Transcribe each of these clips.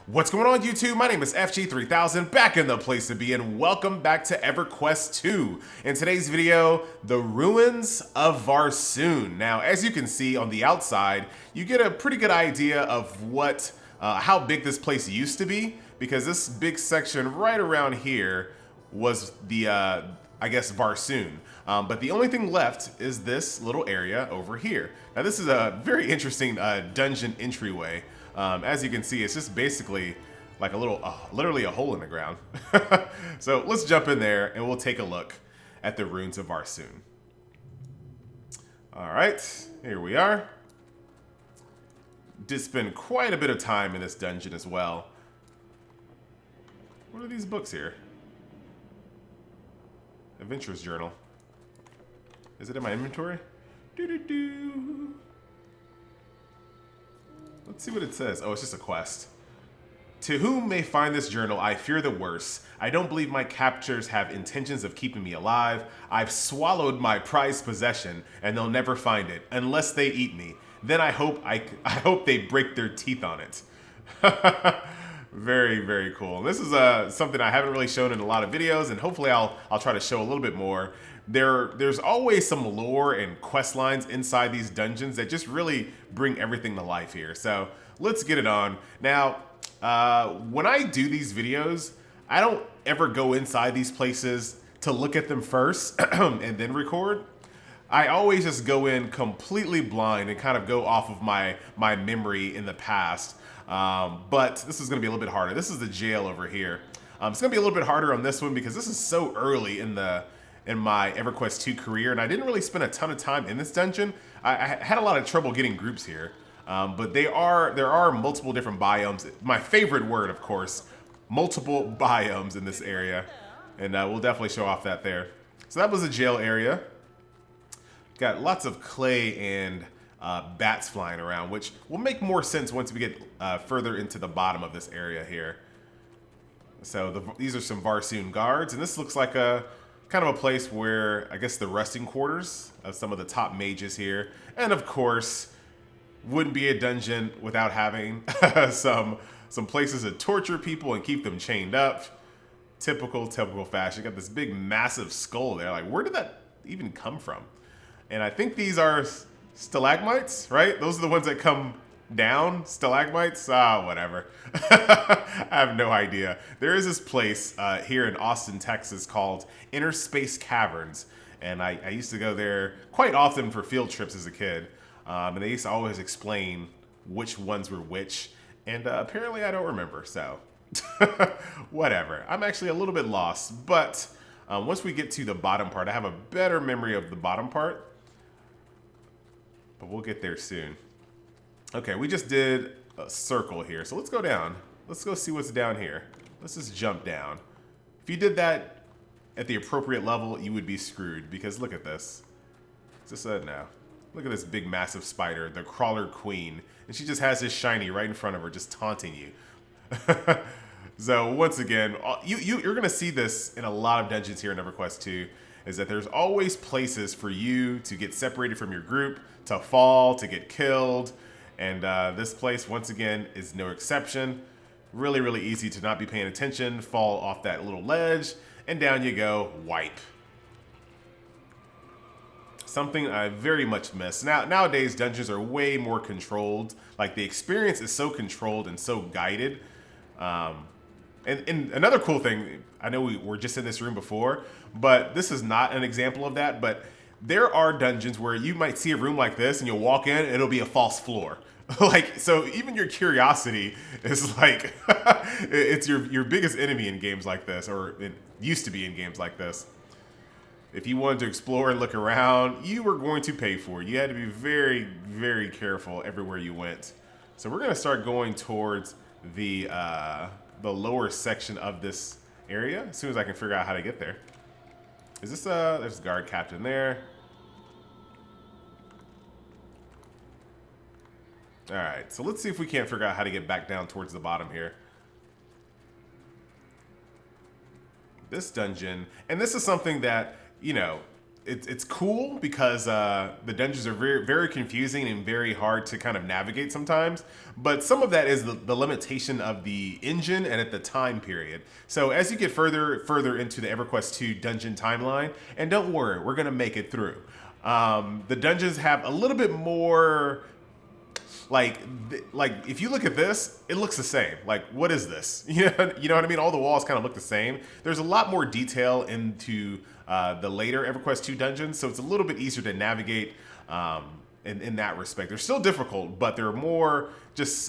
What's going on, YouTube? My name is FG3000, back in the place to be, and welcome back to Everquest 2. In today's video, the ruins of Varsoon. Now, as you can see on the outside, you get a pretty good idea of how big this place used to be, because this big section right around here was the, I guess, Varsoon. But the only thing left is this little area over here. Now, this is a very interesting dungeon entryway. As you can see, it's just basically like a little, literally a hole in the ground. So let's jump in there and we'll take a look at the ruins of Varsoon. All right, here we are. Did spend quite a bit of time in this dungeon as well. What are these books here? Adventures Journal. Is it in my inventory? Doo-doo-doo. Let's see what it says. Oh, it's just a quest. To whom may find this journal, I fear the worst. I don't believe my captors have intentions of keeping me alive. I've swallowed my prized possession, and they'll never find it unless they eat me. Then I hope they break their teeth on it. Very, very cool. And this is something I haven't really shown in a lot of videos, and hopefully I'll try to show a little bit more. There's always some lore and quest lines inside these dungeons that just really bring everything to life here. So let's get it on. Now, when I do these videos, I don't ever go inside these places to look at them first and then record. I always just go in completely blind and kind of go off of my memory in the past. But this is going to be a little bit harder. This is the jail over here. It's going to be a little bit harder on this one because this is so early in my EverQuest 2 career, and I didn't really spend a ton of time in this dungeon. I had a lot of trouble getting groups here, but there are multiple different biomes. My favorite word, of course, multiple biomes in this area, and we'll definitely show off that there. So that was a jail area. Got lots of clay and bats flying around, which will make more sense once we get further into the bottom of this area here. So these are some Varsoon guards, and this looks like a kind of a place where I guess the resting quarters of some of the top mages here. And of course, wouldn't be a dungeon without having some places to torture people and keep them chained up. Typical fashion. Got this big massive skull there. Like, where did that even come from? And I think these are stalagmites, right? Those are the ones that come down, stalagmites, whatever. I have no idea. There is this place here in Austin, Texas called Inner Space Caverns, and I used to go there quite often for field trips as a kid, and they used to always explain which ones were which, and apparently I don't remember, so whatever. I'm actually a little bit lost, but once we get to the bottom part, I have a better memory of the bottom part, but we'll get there soon. Okay, we just did a circle here, so let's go down. Let's go see what's down here. Let's just jump down. If you did that at the appropriate level, you would be screwed, because look at this. Just no. Look at this big, massive spider, the crawler queen, and she just has this shiny right in front of her, just taunting you. So once again, you're gonna see this in a lot of dungeons here in EverQuest 2, is that there's always places for you to get separated from your group, to fall, to get killed. And this place, once again, is no exception. Really, really easy to not be paying attention, fall off that little ledge, and down you go, wipe. Something I very much miss. Nowadays, dungeons are way more controlled. Like, the experience is so controlled and so guided. And another cool thing, I know we were just in this room before, but this is not an example of that, but there are dungeons where you might see a room like this and you'll walk in and it'll be a false floor. Like, so even your curiosity is like, it's your biggest enemy in games like this, or it used to be in games like this. If you wanted to explore and look around, you were going to pay for it. You had to be very, very careful everywhere you went. So we're gonna start going towards the lower section of this area as soon as I can figure out how to get there. Is this there's a guard captain there. All right, so let's see if we can't figure out how to get back down towards the bottom here. This dungeon, and this is something that, you know, it's cool because the dungeons are very confusing and very hard to kind of navigate sometimes. But some of that is the limitation of the engine and at the time period. So as you get further into the EverQuest 2 dungeon timeline, and don't worry, we're gonna make it through. The dungeons have a little bit more. Like if you look at this, it looks the same. Like, what is this? You know what I mean? All the walls kind of look the same. There's a lot more detail into the later EverQuest 2 dungeons, so it's a little bit easier to navigate in that respect. They're still difficult, but they're more just.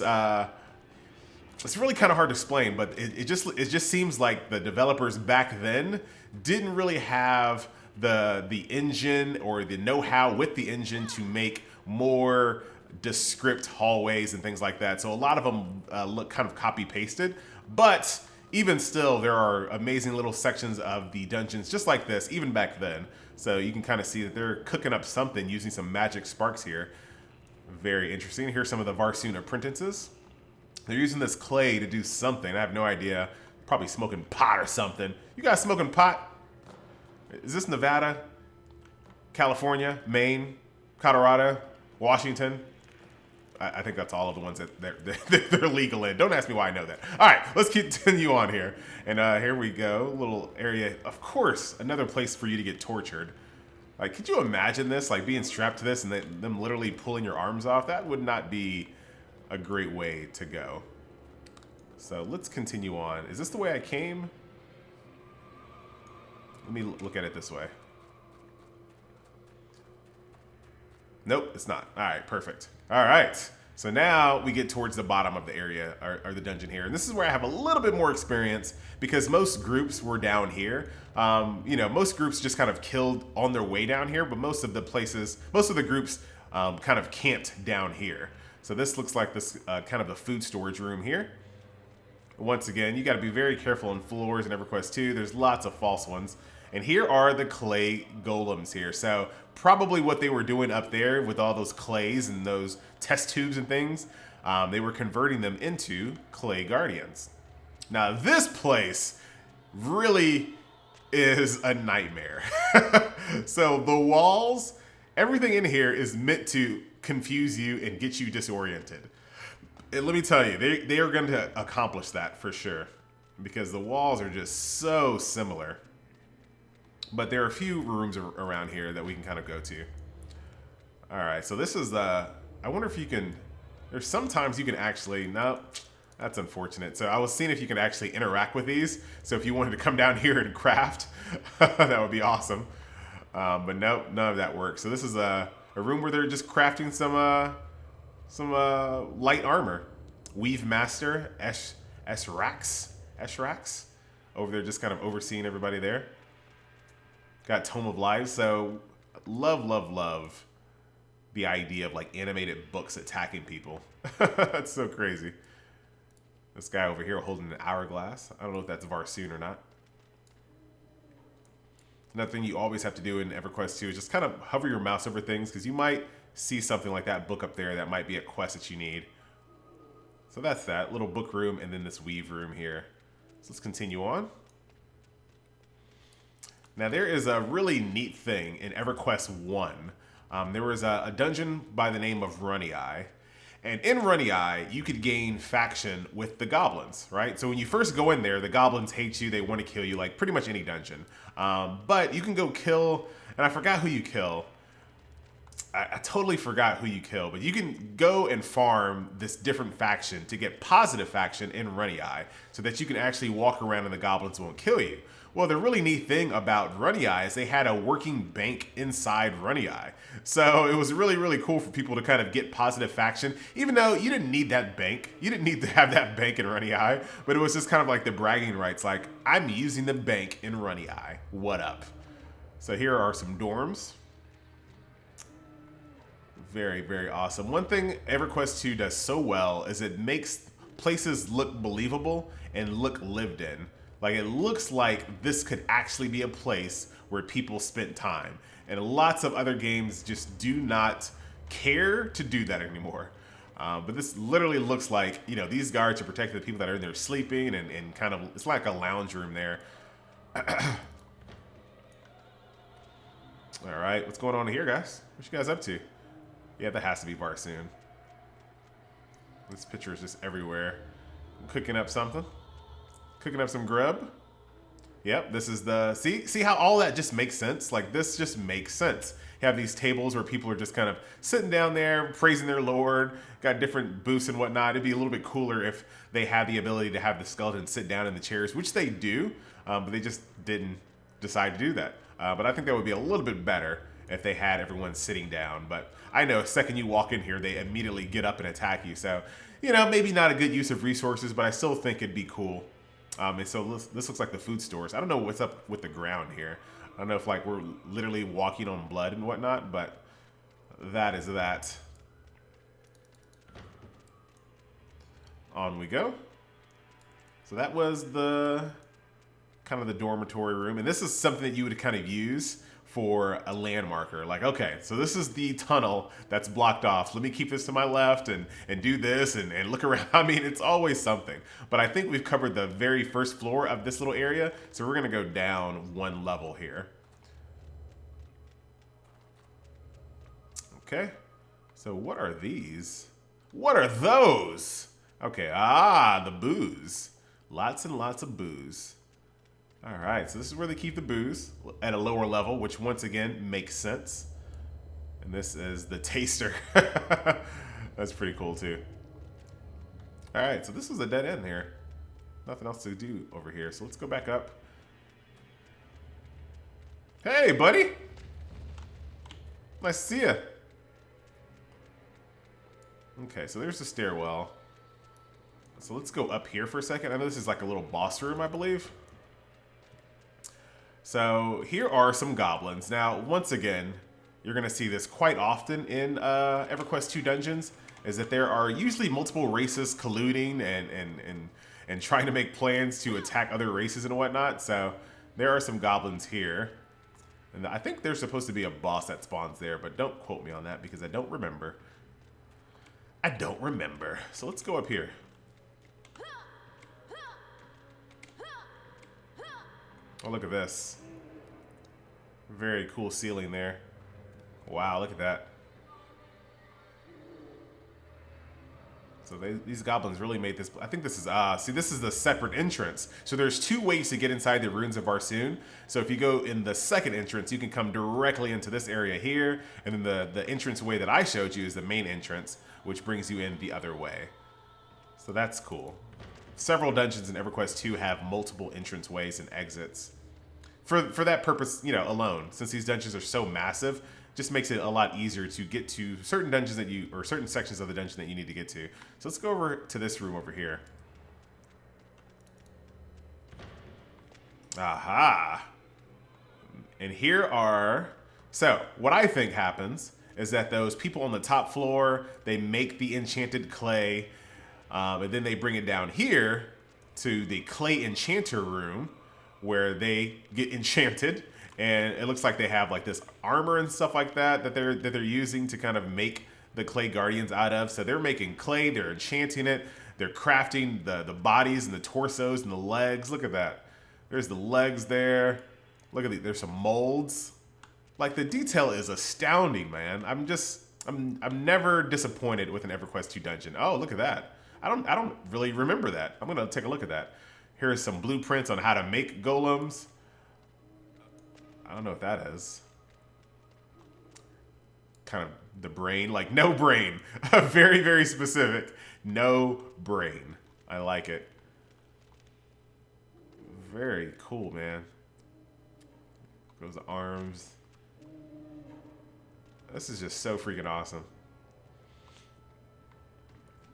It's really kind of hard to explain, but it just seems like the developers back then didn't really have the engine or the know-how with the engine to make more descript hallways and things like that. So a lot of them look kind of copy pasted, but even still, there are amazing little sections of the dungeons just like this, even back then. So you can kind of see that they're cooking up something using some magic sparks here. Very interesting. Here's some of the Varsoon apprentices. They're using this clay to do something. I have no idea. Probably smoking pot or something. You guys smoking pot? Is this Nevada, California, Maine, Colorado, Washington? I think that's all of the ones that they're legal in. Don't ask me why I know that. All right, let's continue on here. And here we go. A little area. Of course, another place for you to get tortured. Like, could you imagine this? Like, being strapped to this and them literally pulling your arms off? That would not be a great way to go. So let's continue on. Is this the way I came? Let me look at it this way. Nope, it's not. All right, perfect. All right, so now we get towards the bottom of the area, or the dungeon here. And this is where I have a little bit more experience because most groups were down here. You know, most groups just kind of killed on their way down here, but most of the groups kind of camped down here. So this looks like this kind of the food storage room here. Once again, you got to be very careful on floors in EverQuest 2. There's lots of false ones. And here are the clay golems here. So probably what they were doing up there with all those clays and those test tubes and things, they were converting them into clay guardians. Now this place really is a nightmare. So the walls, everything in here is meant to confuse you and get you disoriented. And let me tell you, they are going to accomplish that for sure because the walls are just so similar. But there are a few rooms around here that we can kind of go to. All right, so this is the, I wonder if you can, there's sometimes you can actually, no, that's unfortunate. So I was seeing if you can actually interact with these. So if you wanted to come down here and craft, that would be awesome. But no, none of that works. So this is a room where they're just crafting some light armor. Weave Master, Eshrax, over there just kind of overseeing everybody there. Got Tome of Lives, so love the idea of like animated books attacking people. That's so crazy. This guy over here holding an hourglass. I don't know if that's Varsoon or not. Another thing you always have to do in EverQuest 2 is just kind of hover your mouse over things because you might see something like that book up there that might be a quest that you need. So that's that little book room and then this weave room here. So let's continue on. Now there is a really neat thing in EverQuest 1. There was a dungeon by the name of Runny Eye. And in Runny Eye, you could gain faction with the goblins, right? So when you first go in there, the goblins hate you. They want to kill you, like pretty much any dungeon. But you can go kill, and I forgot who you kill. I totally forgot who you kill, but you can go and farm this different faction to get positive faction in Runny Eye so that you can actually walk around and the goblins won't kill you. Well, the really neat thing about Runny Eye is they had a working bank inside Runny Eye. So it was really cool for people to kind of get positive faction, even though you didn't need that bank. You didn't need to have that bank in Runny Eye, but it was just kind of like the bragging rights, like, I'm using the bank in Runny Eye. What up? So here are some dorms. Very awesome. One thing EverQuest 2 does so well is it makes places look believable and look lived in. Like, it looks like this could actually be a place where people spent time. And lots of other games just do not care to do that anymore. But this literally looks like, you know, these guards are protecting the people that are in there sleeping and kind of, it's like a lounge room there. All right, what's going on here, guys? What you guys up to? Yeah, that has to be Varsoon. This picture is just everywhere. I'm cooking up something. Cooking up some grub. Yep, this is the... See how all that just makes sense? Like, this just makes sense. You have these tables where people are just kind of sitting down there, praising their lord, got different booths and whatnot. It'd be a little bit cooler if they had the ability to have the skeletons sit down in the chairs, which they do, but they just didn't decide to do that. But I think that would be a little bit better if they had everyone sitting down. But I know the second you walk in here, they immediately get up and attack you. So, you know, maybe not a good use of resources, but I still think it'd be cool. And so this looks like the food stores. I don't know what's up with the ground here. I don't know if like we're literally walking on blood and whatnot, but that is that. On we go. So that was the kind of the dormitory room. And this is something that you would kind of use for a landmarker. Like, okay, so this is the tunnel that's blocked off. Let me keep this to my left and do this and look around. I mean, it's always something. But I think we've covered the very first floor of this little area. So we're gonna go down one level here. Okay, so what are these? What are those? Okay, the booze. Lots and lots of booze. All right, so this is where they keep the booze at a lower level, which once again makes sense. And this is the taster. That's pretty cool too. All right, so this was a dead end here. Nothing else to do over here, so let's go back up. Hey, buddy. Nice to see you. Okay, so there's the stairwell. So let's go up here for a second. I know this is like a little boss room, I believe. So here are some goblins. Now, once again, you're going to see this quite often in Everquest 2 dungeons, is that there are usually multiple races colluding and trying to make plans to attack other races and whatnot. So there are some goblins here. And I think there's supposed to be a boss that spawns there, but don't quote me on that because I don't remember. I don't remember. So let's go up here. Oh, look at this. Very cool ceiling there. Wow, look at that. So these goblins really made this. I think this is, see, this is the separate entrance. So there's two ways to get inside the ruins of Varsoon. So if you go in the second entrance, you can come directly into this area here. And then the entrance way that I showed you is the main entrance, which brings you in the other way. So that's cool. Several dungeons in Everquest 2 have multiple entrance ways and exits. For that purpose, you know, alone, since these dungeons are so massive, just makes it a lot easier to get to certain dungeons that you, or certain sections of the dungeon that you need to get to. So let's go over to this room over here. Aha. And here are, so what I think happens is that those people on the top floor, they make the enchanted clay, and then they bring it down here to the clay enchanter room where they get enchanted. And it looks like they have like this armor and stuff like that they're using to kind of make the clay guardians out of. So they're making clay, they're enchanting it, they're crafting the bodies and the torsos and the legs. Look at that. There's the legs there. Look at the, there's some molds. Like the detail is astounding, man. I'm never disappointed with an Everquest 2 dungeon. Oh, look at that. I don't really remember that. I'm gonna take a look at that. Here's some blueprints on how to make golems. I don't know what that is. Kind of the brain, like no brain. Very, very specific. No brain. I like it. Very cool, man. Goes the arms. This is just so freaking awesome.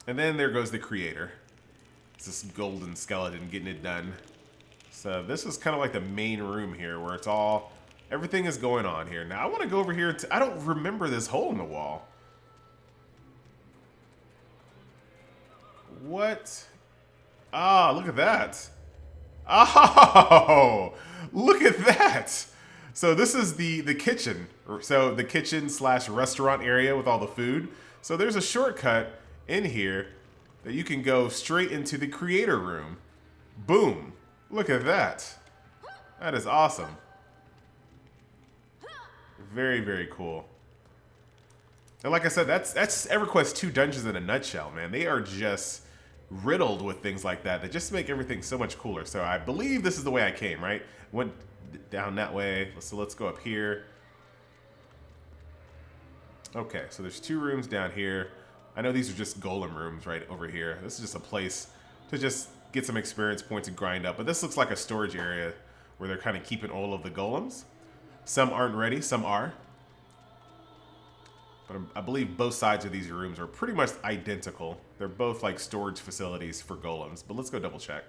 And then there goes the creator. It's this golden skeleton getting it done. So this is kind of like the main room here where it's all, everything is going on here. Now I want to go over here. I don't remember this hole in the wall. What? Ah, look at that. Oh, look at that. So this is the kitchen. So the kitchen / restaurant area with all the food. So there's a shortcut in here that you can go straight into the creator room. Boom. Look at that. That is awesome. Very, very cool. And like I said, that's EverQuest 2 dungeons in a nutshell, man. They are just riddled with things like that that just make everything so much cooler. So I believe this is the way I came, right? Went down that way. So let's go up here. Okay, so there's 2 rooms down here. I know these are just golem rooms right over here. This is just a place to just get some experience points and grind up. But this looks like a storage area where they're kind of keeping all of the golems. Some aren't ready, some are. But I believe both sides of these rooms are pretty much identical. They're both like storage facilities for golems. But let's go double check.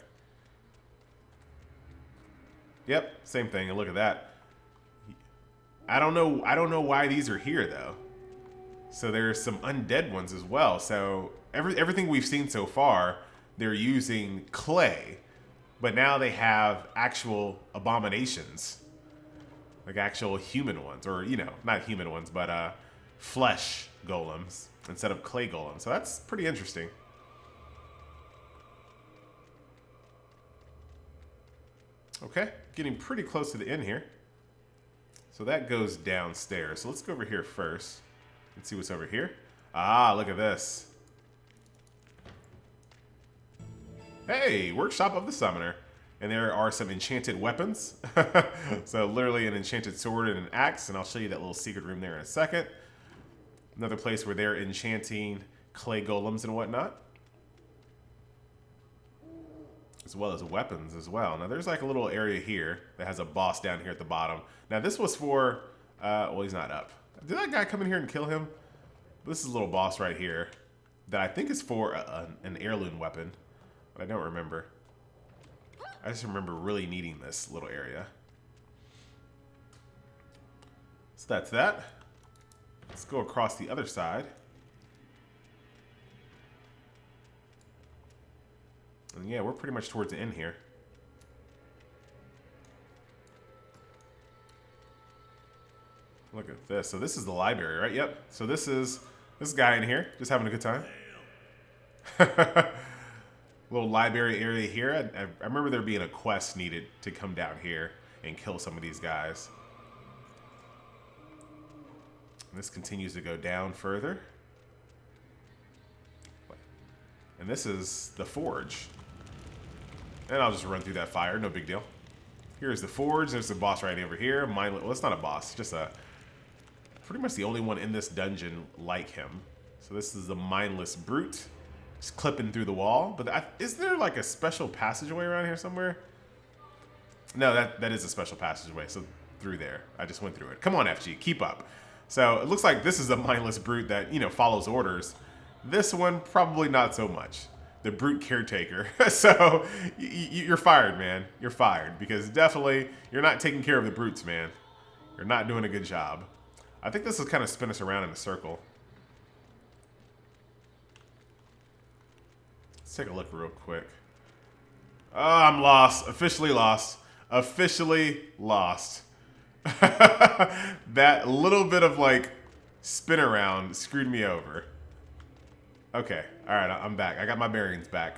Yep, same thing. And look at that. I don't know why these are here though. So there's some undead ones as well. So everything we've seen so far, they're using clay, but now they have actual abominations, like actual human ones, or you know, not human ones, but flesh golems instead of clay golems. So that's pretty interesting. Okay, getting pretty close to the end here. So that goes downstairs. So let's go over here first and see what's over here. Ah, look at this. Hey, Workshop of the Summoner. And there are some enchanted weapons. So literally an enchanted sword and an axe, and I'll show you that little secret room there in a second. Another place where they're enchanting clay golems and whatnot. As well as weapons as well. Now there's like a little area here that has a boss down here at the bottom. Now this was for, well, he's not up. Did that guy come in here and kill him? This is a little boss right here that I think is for an heirloom weapon, but I don't remember. I just remember really needing this little area. So that's that. Let's go across the other side. And yeah, we're pretty much towards the end here. Look at this. So this is the library, right? Yep. So this is this guy in here, just having a good time. Little library area here. I remember there being a quest needed to come down here and kill some of these guys. And this continues to go down further. And this is the forge. And I'll just run through that fire, no big deal. Here's the forge. There's the boss right over here. Mindless, well, it's not a boss, just a pretty much the only one in this dungeon like him. So this is the Mindless Brute. Just clipping through the wall. But is there like a special passageway around here somewhere? No, that is a special passageway. So through there. I just went through it. Come on, FG, keep up. So it looks like this is a Mindless Brute that, you know, follows orders. This one, probably not so much. The Brute Caretaker. So you're fired, man. You're fired because definitely you're not taking care of the brutes, man. You're not doing a good job. I think this will kind of spin us around in a circle. Let's take a look real quick. Oh, I'm lost. Officially lost. Officially lost. That little bit of like spin around screwed me over. Okay, all right, I'm back. I got my bearings back.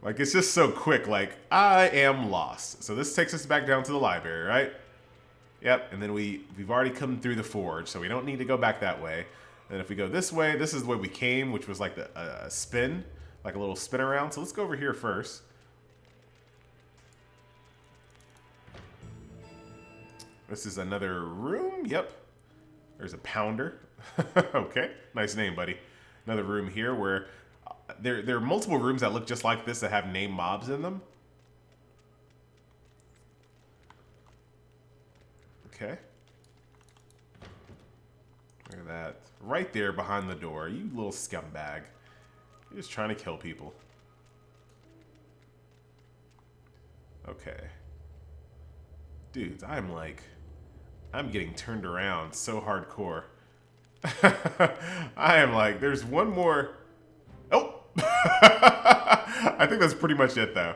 Like, it's just so quick. Like, I am lost. So this takes us back down to the library, right? Yep, and then we've already come through the forge, so we don't need to go back that way. And if we go this way, this is the way we came, which was like a spin, like a little spin around. So let's go over here first. This is another room. Yep. There's a pounder. Okay, nice name, buddy. Another room here where there are multiple rooms that look just like this that have named mobs in them. Okay. Look at that. Right there behind the door. You little scumbag. You're just trying to kill people. Okay. Dudes, I'm getting turned around so hardcore. I am like, there's one more. Oh! I think that's pretty much it, though.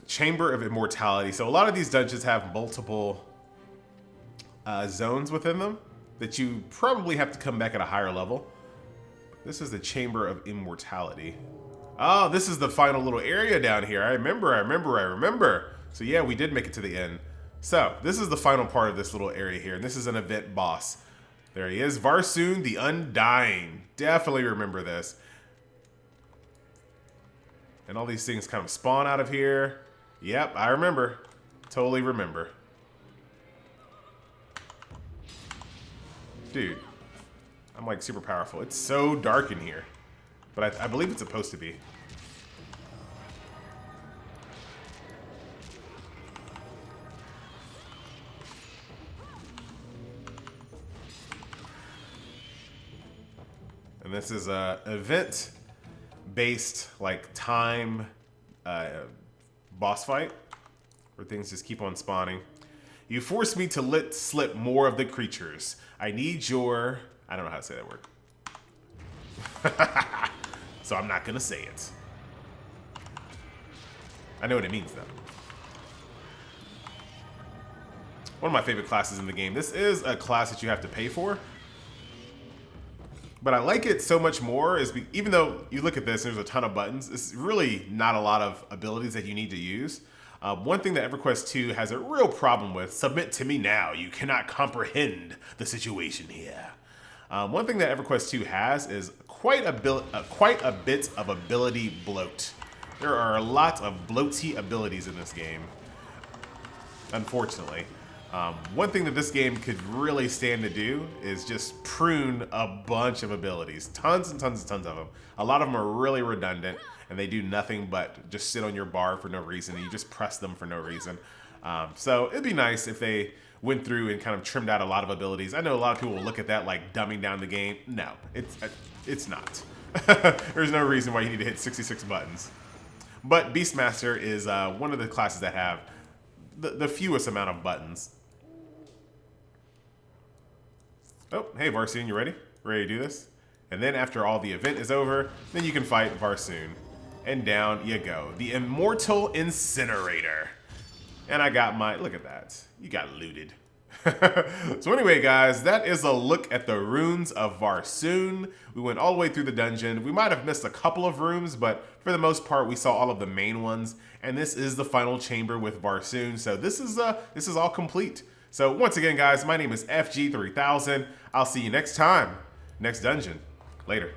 Chamber of Immortality. So a lot of these dungeons have multiple zones within them that you probably have to come back at a higher level. This is the Chamber of Immortality. Oh, this is the final little area down here. I remember. So yeah, we did make it to the end. So this is the final part of this little area here, and this is an event boss. There he is, Varsoon the Undying. Definitely remember this. And all these things kind of spawn out of here. Yep, I remember. Totally remember. Dude, I'm like super powerful. It's so dark in here. But I believe it's supposed to be. And this is a event-based, like, time boss fight where things just keep on spawning. You force me to let slip more of the creatures. I need your... I don't know how to say that word. So I'm not gonna say it. I know what it means, though. One of my favorite classes in the game. This is a class that you have to pay for. But I like it so much more, even though you look at this, there's a ton of buttons. It's really not a lot of abilities that you need to use. One thing that Everquest 2 has a real problem with, submit to me now, you cannot comprehend the situation here. One thing that Everquest 2 has is quite a bit of ability bloat. There are a lot of bloaty abilities in this game, unfortunately. One thing that this game could really stand to do is just prune a bunch of abilities. Tons and tons and tons of them. A lot of them are really redundant, and they do nothing but just sit on your bar for no reason, and you just press them for no reason. So it'd be nice if they went through and kind of trimmed out a lot of abilities. I know a lot of people will look at that like dumbing down the game. No, it's not. There's no reason why you need to hit 66 buttons. But Beastmaster is one of the classes that have the fewest amount of buttons. Oh, hey Varsoon, you ready? Ready to do this? And then after all the event is over, then you can fight Varsoon. And down you go. The Immortal Incinerator. And I got my, look at that. You got looted. So anyway, guys, that is a look at the runes of Varsoon. We went all the way through the dungeon. We might have missed a couple of rooms, but for the most part, we saw all of the main ones. And this is the final chamber with Varsoon. So this is all complete. So once again, guys, my name is FG3000. I'll see you next time, next dungeon. Later.